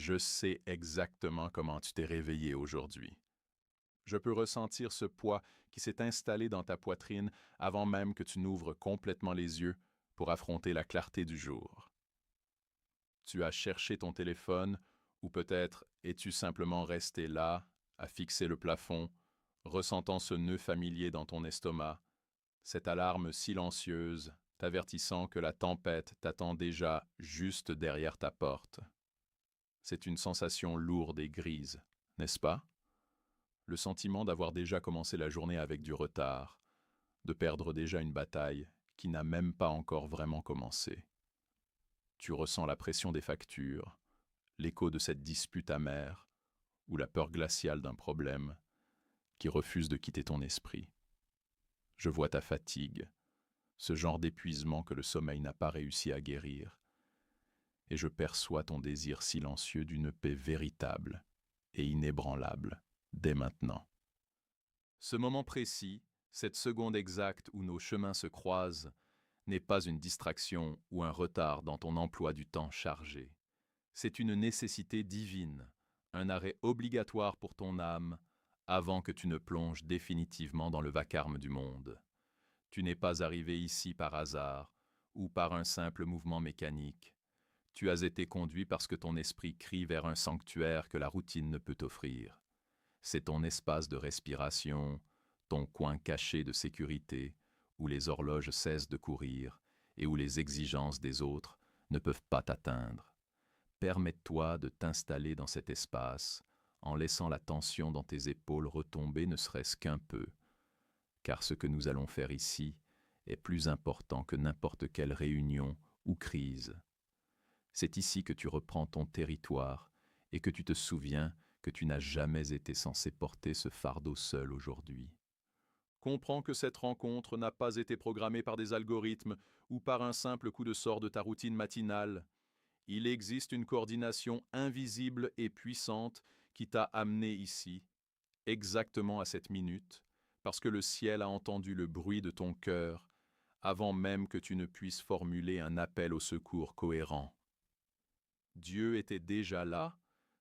Je sais exactement comment tu t'es réveillé aujourd'hui. Je peux ressentir ce poids qui s'est installé dans ta poitrine avant même que tu n'ouvres complètement les yeux pour affronter la clarté du jour. Tu as cherché ton téléphone, ou peut-être es-tu simplement resté là, à fixer le plafond, ressentant ce nœud familier dans ton estomac, cette alarme silencieuse t'avertissant que la tempête t'attend déjà juste derrière ta porte. C'est une sensation lourde et grise, n'est-ce pas? Le sentiment d'avoir déjà commencé la journée avec du retard, de perdre déjà une bataille qui n'a même pas encore vraiment commencé. Tu ressens la pression des factures, l'écho de cette dispute amère, ou la peur glaciale d'un problème qui refuse de quitter ton esprit. Je vois ta fatigue, ce genre d'épuisement que le sommeil n'a pas réussi à guérir, et je perçois ton désir silencieux d'une paix véritable et inébranlable, dès maintenant. Ce moment précis, cette seconde exacte où nos chemins se croisent, n'est pas une distraction ou un retard dans ton emploi du temps chargé. C'est une nécessité divine, un arrêt obligatoire pour ton âme, avant que tu ne plonges définitivement dans le vacarme du monde. Tu n'es pas arrivé ici par hasard, ou par un simple mouvement mécanique. Tu as été conduit parce que ton esprit crie vers un sanctuaire que la routine ne peut offrir. C'est ton espace de respiration, ton coin caché de sécurité, où les horloges cessent de courir et où les exigences des autres ne peuvent pas t'atteindre. Permets-toi de t'installer dans cet espace en laissant la tension dans tes épaules retomber ne serait-ce qu'un peu, car ce que nous allons faire ici est plus important que n'importe quelle réunion ou crise. C'est ici que tu reprends ton territoire et que tu te souviens que tu n'as jamais été censé porter ce fardeau seul aujourd'hui. Comprends que cette rencontre n'a pas été programmée par des algorithmes ou par un simple coup de sort de ta routine matinale. Il existe une coordination invisible et puissante qui t'a amené ici, exactement à cette minute, parce que le ciel a entendu le bruit de ton cœur avant même que tu ne puisses formuler un appel au secours cohérent. Dieu était déjà là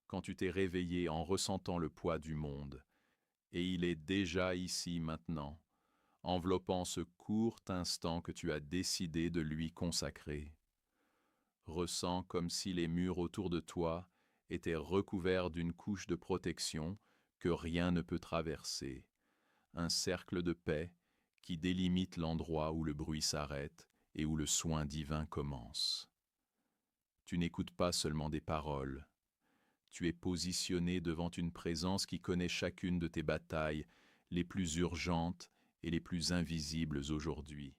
quand tu t'es réveillé en ressentant le poids du monde, et il est déjà ici maintenant, enveloppant ce court instant que tu as décidé de lui consacrer. Ressens comme si les murs autour de toi étaient recouverts d'une couche de protection que rien ne peut traverser, un cercle de paix qui délimite l'endroit où le bruit s'arrête et où le soin divin commence. Tu n'écoutes pas seulement des paroles, tu es positionné devant une présence qui connaît chacune de tes batailles, les plus urgentes et les plus invisibles aujourd'hui.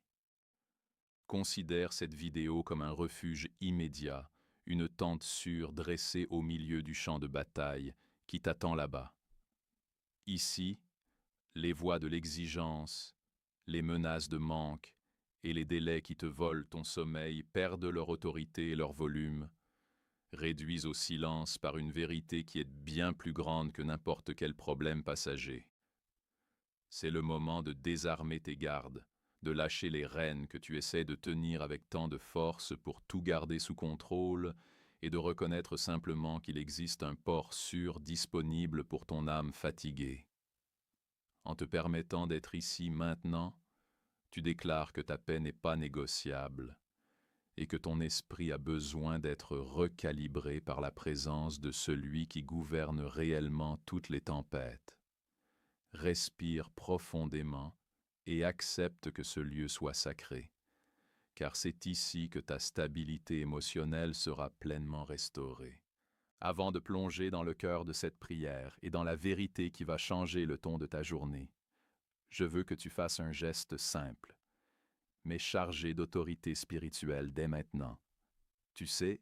Considère cette vidéo comme un refuge immédiat, une tente sûre dressée au milieu du champ de bataille qui t'attend là-bas. Ici, les voix de l'exigence, les menaces de manque et les délais qui te volent ton sommeil perdent leur autorité et leur volume, réduits au silence par une vérité qui est bien plus grande que n'importe quel problème passager. C'est le moment de désarmer tes gardes, de lâcher les rênes que tu essaies de tenir avec tant de force pour tout garder sous contrôle et de reconnaître simplement qu'il existe un port sûr disponible pour ton âme fatiguée. En te permettant d'être ici maintenant, tu déclares que ta paix n'est pas négociable et que ton esprit a besoin d'être recalibré par la présence de celui qui gouverne réellement toutes les tempêtes. Respire profondément et accepte que ce lieu soit sacré, car c'est ici que ta stabilité émotionnelle sera pleinement restaurée. Avant de plonger dans le cœur de cette prière et dans la vérité qui va changer le ton de ta journée, je veux que tu fasses un geste simple, mais chargé d'autorité spirituelle dès maintenant. Tu sais,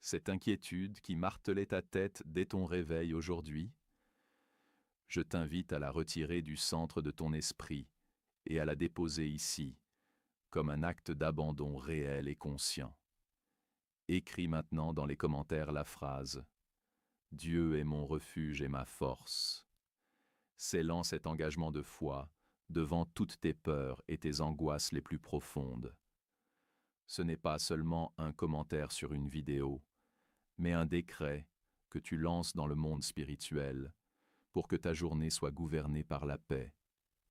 cette inquiétude qui martelait ta tête dès ton réveil aujourd'hui, je t'invite à la retirer du centre de ton esprit et à la déposer ici, comme un acte d'abandon réel et conscient. Écris maintenant dans les commentaires la phrase « Dieu est mon refuge et ma force ». Scellant cet engagement de foi devant toutes tes peurs et tes angoisses les plus profondes. Ce n'est pas seulement un commentaire sur une vidéo, mais un décret que tu lances dans le monde spirituel pour que ta journée soit gouvernée par la paix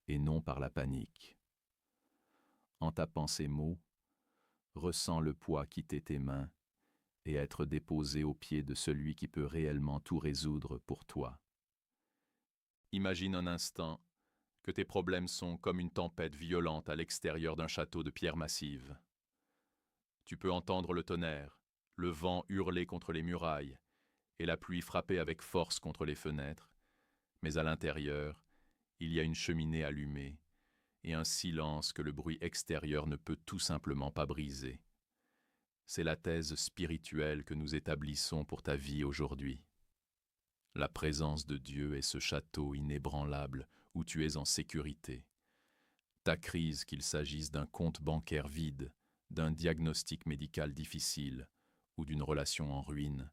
et non par la panique. En tapant ces mots, ressens le poids quitter tes mains et être déposé aux pieds de celui qui peut réellement tout résoudre pour toi. Imagine un instant que tes problèmes sont comme une tempête violente à l'extérieur d'un château de pierre massive. Tu peux entendre le tonnerre, le vent hurler contre les murailles et la pluie frapper avec force contre les fenêtres, mais à l'intérieur, il y a une cheminée allumée et un silence que le bruit extérieur ne peut tout simplement pas briser. C'est la thèse spirituelle que nous établissons pour ta vie aujourd'hui. La présence de Dieu est ce château inébranlable où tu es en sécurité. Ta crise, qu'il s'agisse d'un compte bancaire vide, d'un diagnostic médical difficile ou d'une relation en ruine,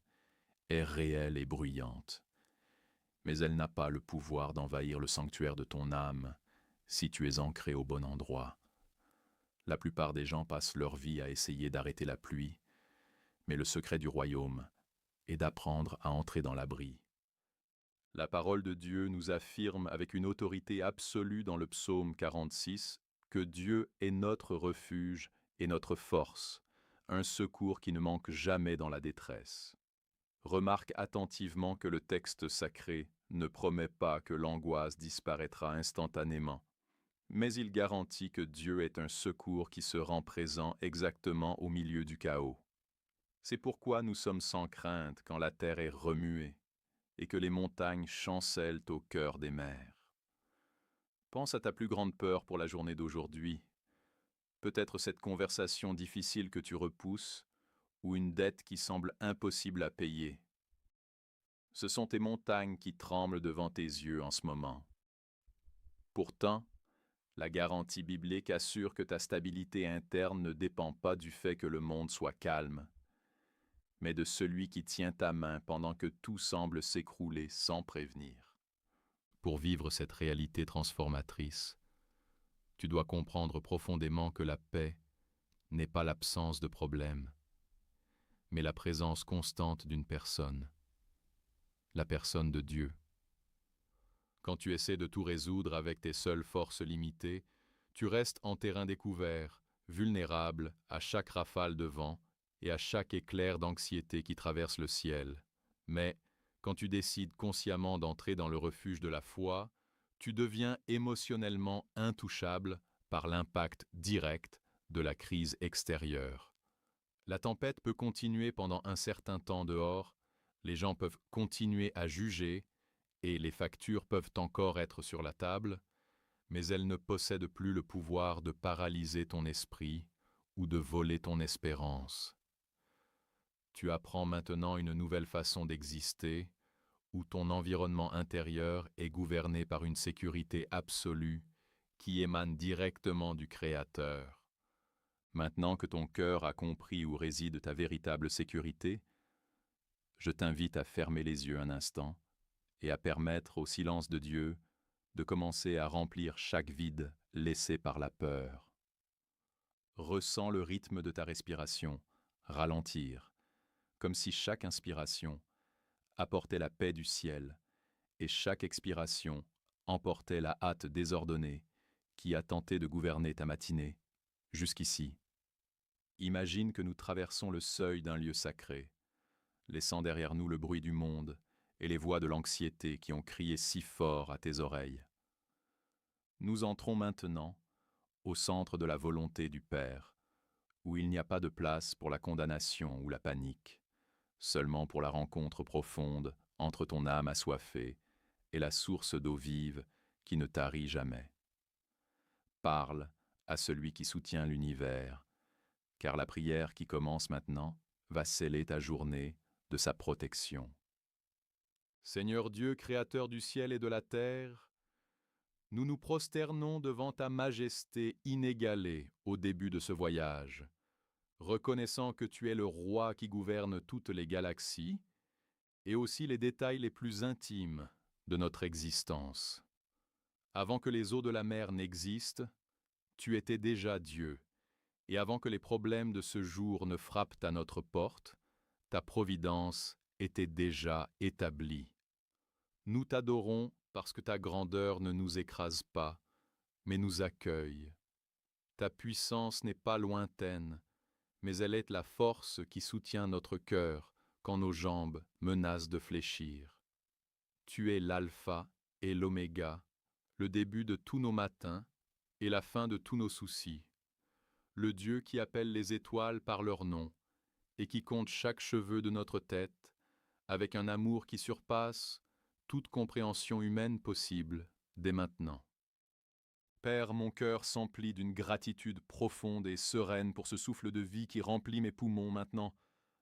est réelle et bruyante. Mais elle n'a pas le pouvoir d'envahir le sanctuaire de ton âme si tu es ancré au bon endroit. La plupart des gens passent leur vie à essayer d'arrêter la pluie, mais le secret du royaume est d'apprendre à entrer dans l'abri. La parole de Dieu nous affirme avec une autorité absolue dans le psaume 46 que Dieu est notre refuge et notre force, un secours qui ne manque jamais dans la détresse. Remarque attentivement que le texte sacré ne promet pas que l'angoisse disparaîtra instantanément, mais il garantit que Dieu est un secours qui se rend présent exactement au milieu du chaos. C'est pourquoi nous sommes sans crainte quand la terre est remuée et que les montagnes chancellent au cœur des mers. Pense à ta plus grande peur pour la journée d'aujourd'hui. Peut-être cette conversation difficile que tu repousses ou une dette qui semble impossible à payer. Ce sont tes montagnes qui tremblent devant tes yeux en ce moment. Pourtant, la garantie biblique assure que ta stabilité interne ne dépend pas du fait que le monde soit calme, mais de celui qui tient ta main pendant que tout semble s'écrouler sans prévenir. Pour vivre cette réalité transformatrice, tu dois comprendre profondément que la paix n'est pas l'absence de problème, mais la présence constante d'une personne, la personne de Dieu. Quand tu essaies de tout résoudre avec tes seules forces limitées, tu restes en terrain découvert, vulnérable à chaque rafale de vent et à chaque éclair d'anxiété qui traverse le ciel. Mais, quand tu décides consciemment d'entrer dans le refuge de la foi, tu deviens émotionnellement intouchable par l'impact direct de la crise extérieure. La tempête peut continuer pendant un certain temps dehors, les gens peuvent continuer à juger et les factures peuvent encore être sur la table, mais elles ne possèdent plus le pouvoir de paralyser ton esprit ou de voler ton espérance. Tu apprends maintenant une nouvelle façon d'exister, où ton environnement intérieur est gouverné par une sécurité absolue qui émane directement du Créateur. Maintenant que ton cœur a compris où réside ta véritable sécurité, je t'invite à fermer les yeux un instant et à permettre au silence de Dieu de commencer à remplir chaque vide laissé par la peur. Ressens le rythme de ta respiration ralentir, comme si chaque inspiration apportait la paix du ciel et chaque expiration emportait la hâte désordonnée qui a tenté de gouverner ta matinée jusqu'ici. Imagine que nous traversons le seuil d'un lieu sacré, laissant derrière nous le bruit du monde et les voix de l'anxiété qui ont crié si fort à tes oreilles. Nous entrons maintenant au centre de la volonté du Père, où il n'y a pas de place pour la condamnation ou la panique, seulement pour la rencontre profonde entre ton âme assoiffée et la source d'eau vive qui ne tarit jamais. Parle à celui qui soutient l'univers, car la prière qui commence maintenant va sceller ta journée de sa protection. Seigneur Dieu, Créateur du ciel et de la terre, nous nous prosternons devant ta majesté inégalée au début de ce voyage, reconnaissant que tu es le roi qui gouverne toutes les galaxies et aussi les détails les plus intimes de notre existence. Avant que les eaux de la mer n'existent, tu étais déjà Dieu, et avant que les problèmes de ce jour ne frappent à notre porte, ta providence était déjà établie. Nous t'adorons parce que ta grandeur ne nous écrase pas, mais nous accueille. Ta puissance n'est pas lointaine, mais elle est la force qui soutient notre cœur quand nos jambes menacent de fléchir. Tu es l'alpha et l'oméga, le début de tous nos matins et la fin de tous nos soucis. Le Dieu qui appelle les étoiles par leur nom et qui compte chaque cheveu de notre tête avec un amour qui surpasse toute compréhension humaine possible dès maintenant. Père, mon cœur s'emplit d'une gratitude profonde et sereine pour ce souffle de vie qui remplit mes poumons maintenant,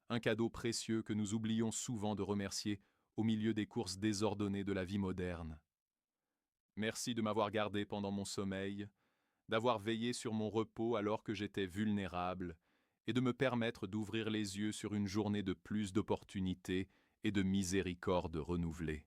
un cadeau précieux que nous oublions souvent de remercier au milieu des courses désordonnées de la vie moderne. Merci de m'avoir gardé pendant mon sommeil, d'avoir veillé sur mon repos alors que j'étais vulnérable, et de me permettre d'ouvrir les yeux sur une journée de plus d'opportunités et de miséricorde renouvelée.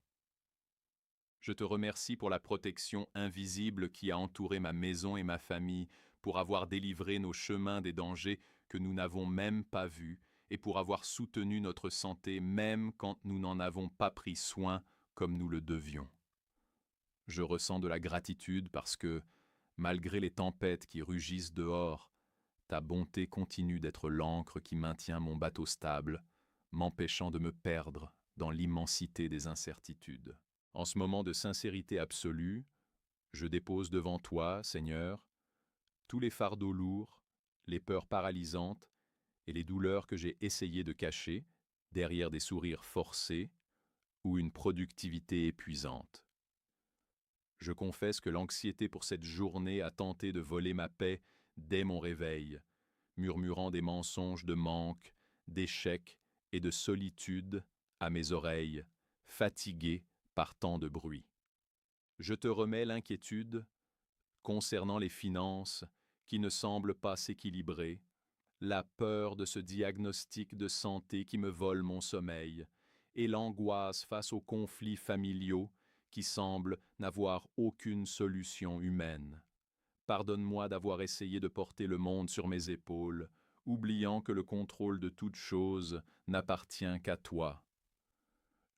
Je te remercie pour la protection invisible qui a entouré ma maison et ma famille, pour avoir délivré nos chemins des dangers que nous n'avons même pas vus, et pour avoir soutenu notre santé même quand nous n'en avons pas pris soin comme nous le devions. Je ressens de la gratitude parce que, malgré les tempêtes qui rugissent dehors, ta bonté continue d'être l'ancre qui maintient mon bateau stable, m'empêchant de me perdre dans l'immensité des incertitudes. En ce moment de sincérité absolue, je dépose devant toi, Seigneur, tous les fardeaux lourds, les peurs paralysantes et les douleurs que j'ai essayé de cacher derrière des sourires forcés ou une productivité épuisante. Je confesse que l'anxiété pour cette journée a tenté de voler ma paix dès mon réveil, murmurant des mensonges de manque, d'échec et de solitude à mes oreilles, fatiguées par tant de bruit. Je te remets l'inquiétude concernant les finances qui ne semblent pas s'équilibrer, la peur de ce diagnostic de santé qui me vole mon sommeil, et l'angoisse face aux conflits familiaux qui semblent n'avoir aucune solution humaine. Pardonne-moi d'avoir essayé de porter le monde sur mes épaules, oubliant que le contrôle de toute chose n'appartient qu'à toi.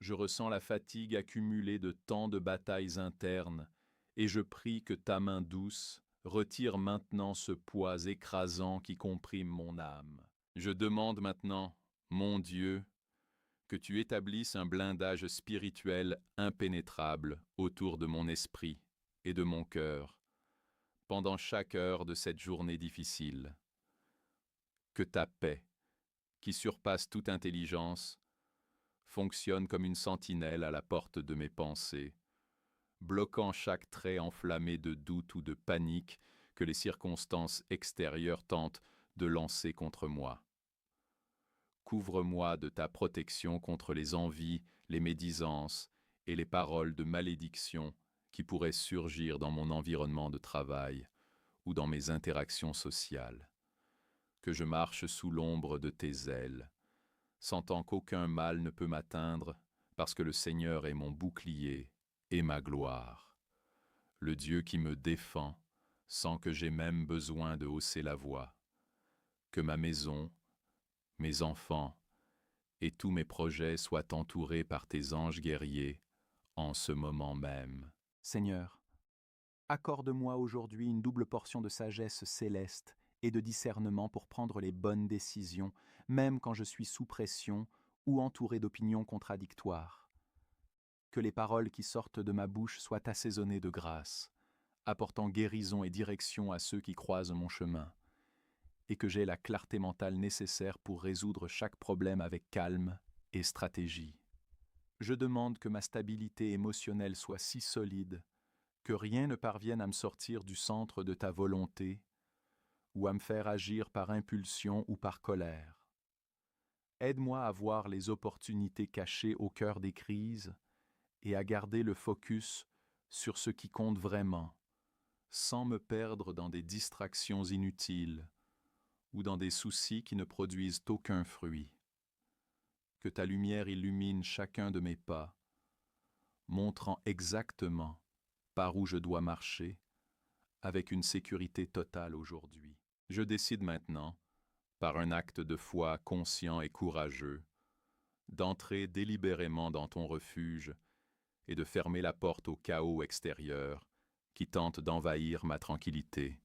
Je ressens la fatigue accumulée de tant de batailles internes, et je prie que ta main douce retire maintenant ce poids écrasant qui comprime mon âme. Je demande maintenant, mon Dieu, que tu établisses un blindage spirituel impénétrable autour de mon esprit et de mon cœur, pendant chaque heure de cette journée difficile. Que ta paix, qui surpasse toute intelligence, fonctionne comme une sentinelle à la porte de mes pensées, bloquant chaque trait enflammé de doute ou de panique que les circonstances extérieures tentent de lancer contre moi. Couvre-moi de ta protection contre les envies, les médisances et les paroles de malédiction qui pourraient surgir dans mon environnement de travail ou dans mes interactions sociales. Que je marche sous l'ombre de tes ailes, sentant qu'aucun mal ne peut m'atteindre, parce que le Seigneur est mon bouclier et ma gloire, le Dieu qui me défend sans que j'aie même besoin de hausser la voix. Que ma maison, mes enfants et tous mes projets soient entourés par tes anges guerriers en ce moment même. Seigneur, accorde-moi aujourd'hui une double portion de sagesse céleste et de discernement pour prendre les bonnes décisions, même quand je suis sous pression ou entouré d'opinions contradictoires. Que les paroles qui sortent de ma bouche soient assaisonnées de grâce, apportant guérison et direction à ceux qui croisent mon chemin, et que j'aie la clarté mentale nécessaire pour résoudre chaque problème avec calme et stratégie. Je demande que ma stabilité émotionnelle soit si solide que rien ne parvienne à me sortir du centre de ta volonté ou à me faire agir par impulsion ou par colère. Aide-moi à voir les opportunités cachées au cœur des crises et à garder le focus sur ce qui compte vraiment, sans me perdre dans des distractions inutiles ou dans des soucis qui ne produisent aucun fruit. Que ta lumière illumine chacun de mes pas, montrant exactement par où je dois marcher, avec une sécurité totale aujourd'hui. Je décide maintenant, par un acte de foi conscient et courageux, d'entrer délibérément dans ton refuge et de fermer la porte au chaos extérieur qui tente d'envahir ma tranquillité.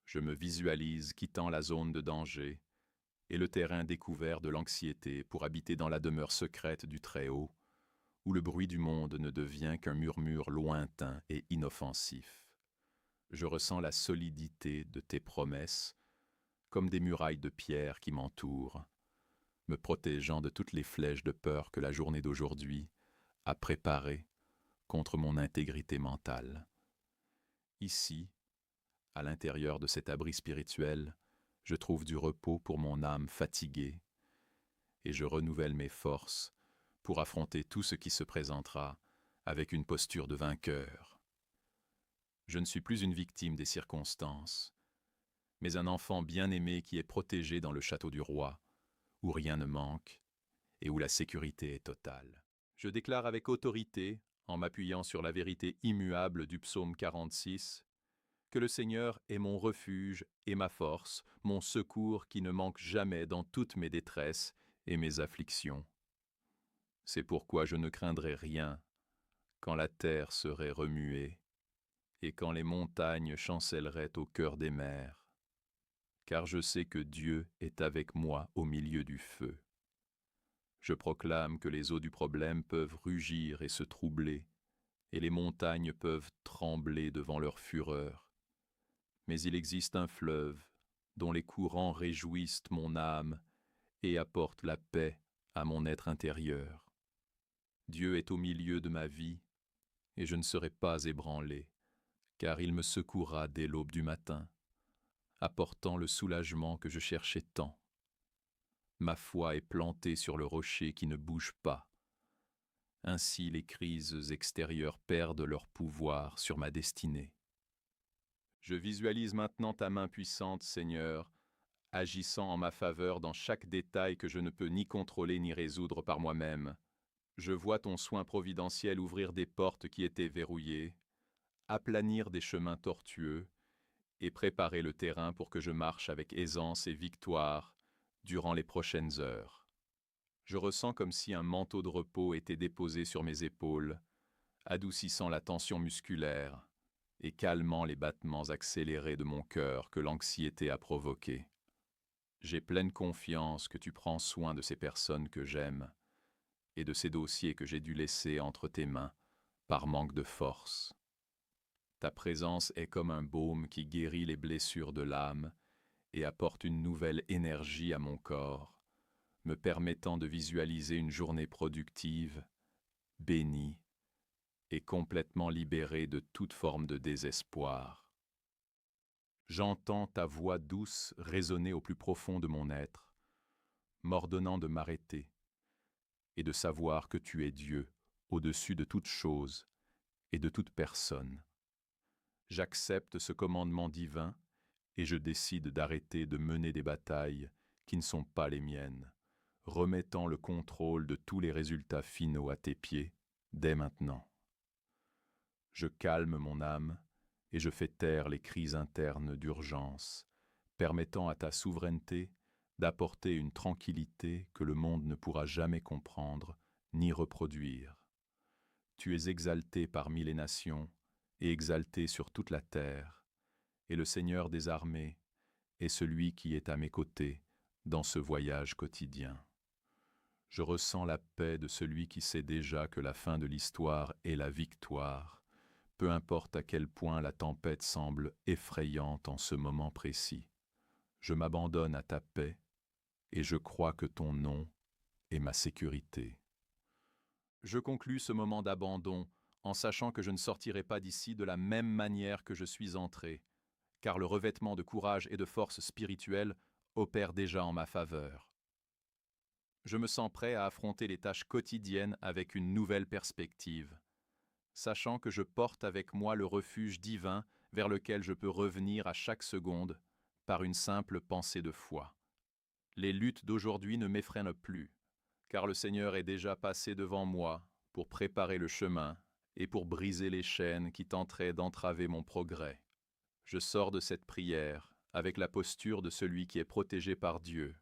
Je me visualise quittant la zone de danger et le terrain découvert de l'anxiété pour habiter dans la demeure secrète du Très-Haut, où le bruit du monde ne devient qu'un murmure lointain et inoffensif. Je ressens la solidité de tes promesses, comme des murailles de pierre qui m'entourent, me protégeant de toutes les flèches de peur que la journée d'aujourd'hui a préparées contre mon intégrité mentale. Ici, à l'intérieur de cet abri spirituel, je trouve du repos pour mon âme fatiguée et je renouvelle mes forces pour affronter tout ce qui se présentera avec une posture de vainqueur. Je ne suis plus une victime des circonstances, mais un enfant bien-aimé qui est protégé dans le château du roi, où rien ne manque et où la sécurité est totale. Je déclare avec autorité, en m'appuyant sur la vérité immuable du psaume 46, que le Seigneur est mon refuge et ma force, mon secours qui ne manque jamais dans toutes mes détresses et mes afflictions. C'est pourquoi je ne craindrai rien quand la terre serait remuée et quand les montagnes chancelleraient au cœur des mers, car je sais que Dieu est avec moi au milieu du feu. Je proclame que les eaux du problème peuvent rugir et se troubler, et les montagnes peuvent trembler devant leur fureur. Mais il existe un fleuve dont les courants réjouissent mon âme et apportent la paix à mon être intérieur. Dieu est au milieu de ma vie, et je ne serai pas ébranlé, car il me secourra dès l'aube du matin, apportant le soulagement que je cherchais tant. Ma foi est plantée sur le rocher qui ne bouge pas. Ainsi les crises extérieures perdent leur pouvoir sur ma destinée. Je visualise maintenant ta main puissante, Seigneur, agissant en ma faveur dans chaque détail que je ne peux ni contrôler ni résoudre par moi-même. Je vois ton soin providentiel ouvrir des portes qui étaient verrouillées, aplanir des chemins tortueux et préparer le terrain pour que je marche avec aisance et victoire durant les prochaines heures. Je ressens comme si un manteau de repos était déposé sur mes épaules, adoucissant la tension musculaire et calmant les battements accélérés de mon cœur que l'anxiété a provoqués. J'ai pleine confiance que tu prends soin de ces personnes que j'aime et de ces dossiers que j'ai dû laisser entre tes mains par manque de force. Ta présence est comme un baume qui guérit les blessures de l'âme et apporte une nouvelle énergie à mon corps, me permettant de visualiser une journée productive, bénie et complètement libérée de toute forme de désespoir. J'entends ta voix douce résonner au plus profond de mon être, m'ordonnant de m'arrêter et de savoir que tu es Dieu au-dessus de toute chose et de toute personne. J'accepte ce commandement divin et je décide d'arrêter de mener des batailles qui ne sont pas les miennes, remettant le contrôle de tous les résultats finaux à tes pieds dès maintenant. Je calme mon âme et je fais taire les cris internes d'urgence, permettant à ta souveraineté d'apporter une tranquillité que le monde ne pourra jamais comprendre ni reproduire. Tu es exalté parmi les nations et exalté sur toute la terre, et le Seigneur des armées est celui qui est à mes côtés dans ce voyage quotidien. Je ressens la paix de celui qui sait déjà que la fin de l'histoire est la victoire, peu importe à quel point la tempête semble effrayante en ce moment précis. Je m'abandonne à ta paix et je crois que ton nom est ma sécurité. Je conclus ce moment d'abandon en sachant que je ne sortirai pas d'ici de la même manière que je suis entré, car le revêtement de courage et de force spirituelle opère déjà en ma faveur. Je me sens prêt à affronter les tâches quotidiennes avec une nouvelle perspective, sachant que je porte avec moi le refuge divin vers lequel je peux revenir à chaque seconde par une simple pensée de foi. Les luttes d'aujourd'hui ne m'effreinent plus, car le Seigneur est déjà passé devant moi pour préparer le chemin et pour briser les chaînes qui tenteraient d'entraver mon progrès. Je sors de cette prière avec la posture de celui qui est protégé par Dieu,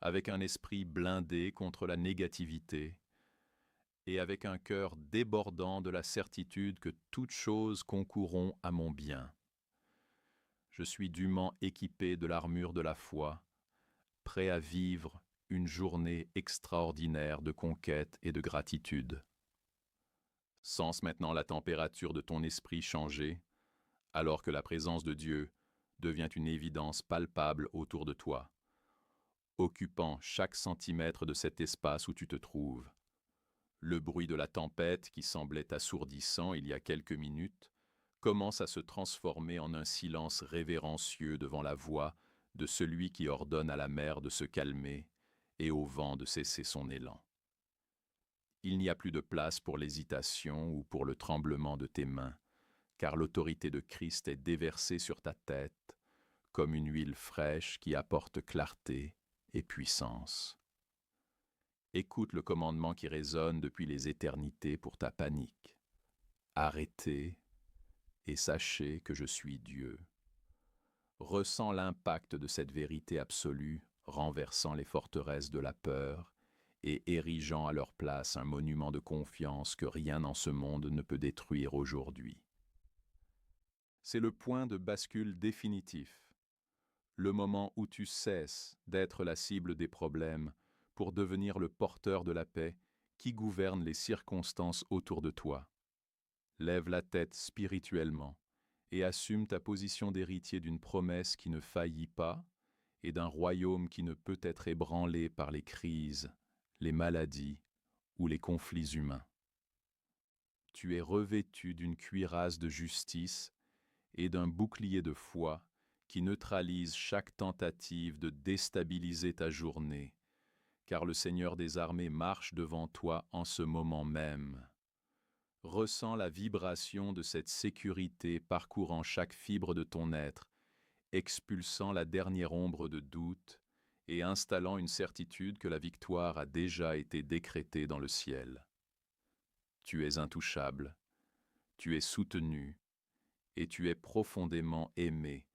avec un esprit blindé contre la négativité et avec un cœur débordant de la certitude que toutes choses concourront à mon bien. Je suis dûment équipé de l'armure de la foi, prêt à vivre une journée extraordinaire de conquête et de gratitude. Sens maintenant la température de ton esprit changer, alors que la présence de Dieu devient une évidence palpable autour de toi, occupant chaque centimètre de cet espace où tu te trouves. Le bruit de la tempête, qui semblait assourdissant il y a quelques minutes, commence à se transformer en un silence révérencieux devant la voix de celui qui ordonne à la mer de se calmer et au vent de cesser son élan. Il n'y a plus de place pour l'hésitation ou pour le tremblement de tes mains, car l'autorité de Christ est déversée sur ta tête, comme une huile fraîche qui apporte clarté et puissance. Écoute le commandement qui résonne depuis les éternités pour ta panique. Arrêtez et sachez que je suis Dieu. Ressens l'impact de cette vérité absolue, renversant les forteresses de la peur et érigeant à leur place un monument de confiance que rien dans ce monde ne peut détruire aujourd'hui. C'est le point de bascule définitif, le moment où tu cesses d'être la cible des problèmes pour devenir le porteur de la paix qui gouverne les circonstances autour de toi. Lève la tête spirituellement et assume ta position d'héritier d'une promesse qui ne faillit pas et d'un royaume qui ne peut être ébranlé par les crises, les maladies ou les conflits humains. Tu es revêtu d'une cuirasse de justice et d'un bouclier de foi qui neutralise chaque tentative de déstabiliser ta journée, car le Seigneur des armées marche devant toi en ce moment même. Ressens la vibration de cette sécurité parcourant chaque fibre de ton être, expulsant la dernière ombre de doute et installant une certitude que la victoire a déjà été décrétée dans le ciel. Tu es intouchable, tu es soutenu et tu es profondément aimé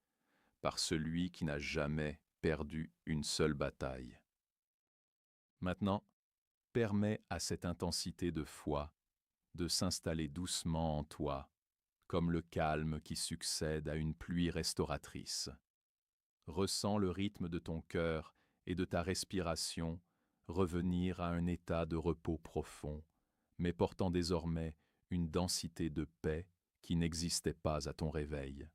par celui qui n'a jamais perdu une seule bataille. Maintenant, permets à cette intensité de foi de s'installer doucement en toi, comme le calme qui succède à une pluie restauratrice. Ressens le rythme de ton cœur et de ta respiration revenir à un état de repos profond, mais portant désormais une densité de paix qui n'existait pas à ton réveil.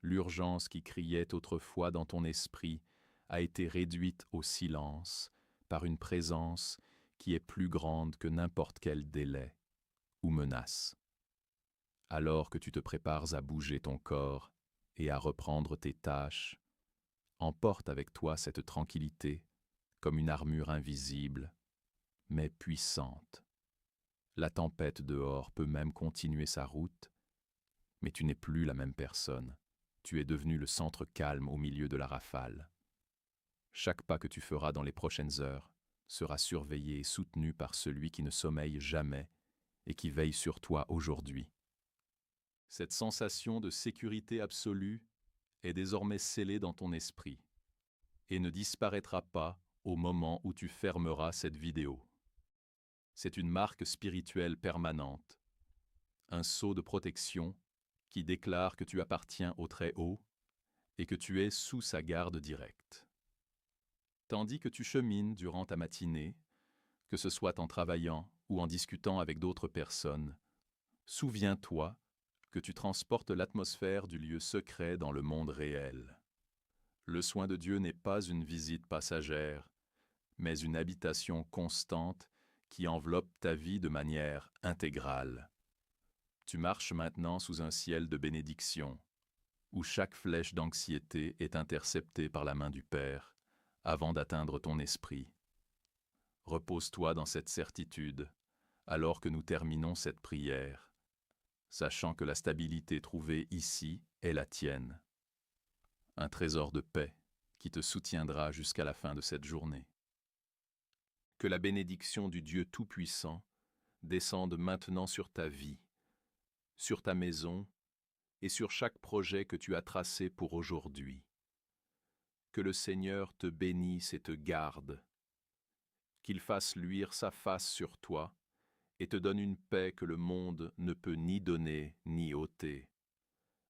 L'urgence qui criait autrefois dans ton esprit a été réduite au silence par une présence qui est plus grande que n'importe quel délai ou menace. Alors que tu te prépares à bouger ton corps et à reprendre tes tâches, emporte avec toi cette tranquillité comme une armure invisible, mais puissante. La tempête dehors peut même continuer sa route, mais tu n'es plus la même personne. Tu es devenu le centre calme au milieu de la rafale. Chaque pas que tu feras dans les prochaines heures sera surveillé et soutenu par celui qui ne sommeille jamais et qui veille sur toi aujourd'hui. Cette sensation de sécurité absolue est désormais scellée dans ton esprit et ne disparaîtra pas au moment où tu fermeras cette vidéo. C'est une marque spirituelle permanente, un sceau de protection qui déclare que tu appartiens au Très-Haut et que tu es sous sa garde directe. Tandis que tu chemines durant ta matinée, que ce soit en travaillant ou en discutant avec d'autres personnes, souviens-toi que tu transportes l'atmosphère du lieu secret dans le monde réel. Le soin de Dieu n'est pas une visite passagère, mais une habitation constante qui enveloppe ta vie de manière intégrale. Tu marches maintenant sous un ciel de bénédiction, où chaque flèche d'anxiété est interceptée par la main du Père avant d'atteindre ton esprit. Repose-toi dans cette certitude, alors que nous terminons cette prière, sachant que la stabilité trouvée ici est la tienne. Un trésor de paix qui te soutiendra jusqu'à la fin de cette journée. Que la bénédiction du Dieu Tout-Puissant descende maintenant sur ta vie, sur ta maison et sur chaque projet que tu as tracé pour aujourd'hui. Que le Seigneur te bénisse et te garde, qu'il fasse luire sa face sur toi et te donne une paix que le monde ne peut ni donner ni ôter.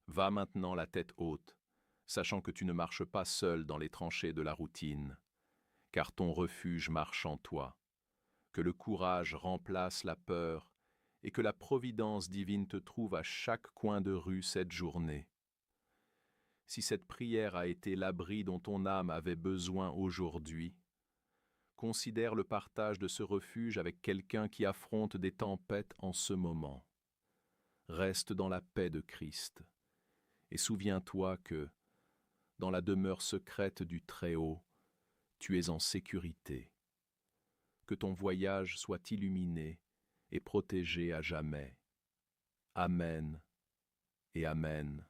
Va maintenant la tête haute, sachant que tu ne marches pas seul dans les tranchées de la routine, car ton refuge marche en toi. Que le courage remplace la peur et que la providence divine te trouve à chaque coin de rue cette journée. Si cette prière a été l'abri dont ton âme avait besoin aujourd'hui, considère le partage de ce refuge avec quelqu'un qui affronte des tempêtes en ce moment. Reste dans la paix de Christ et souviens-toi que, dans la demeure secrète du Très-Haut, tu es en sécurité. Que ton voyage soit illuminé et protégé à jamais. Amen et Amen.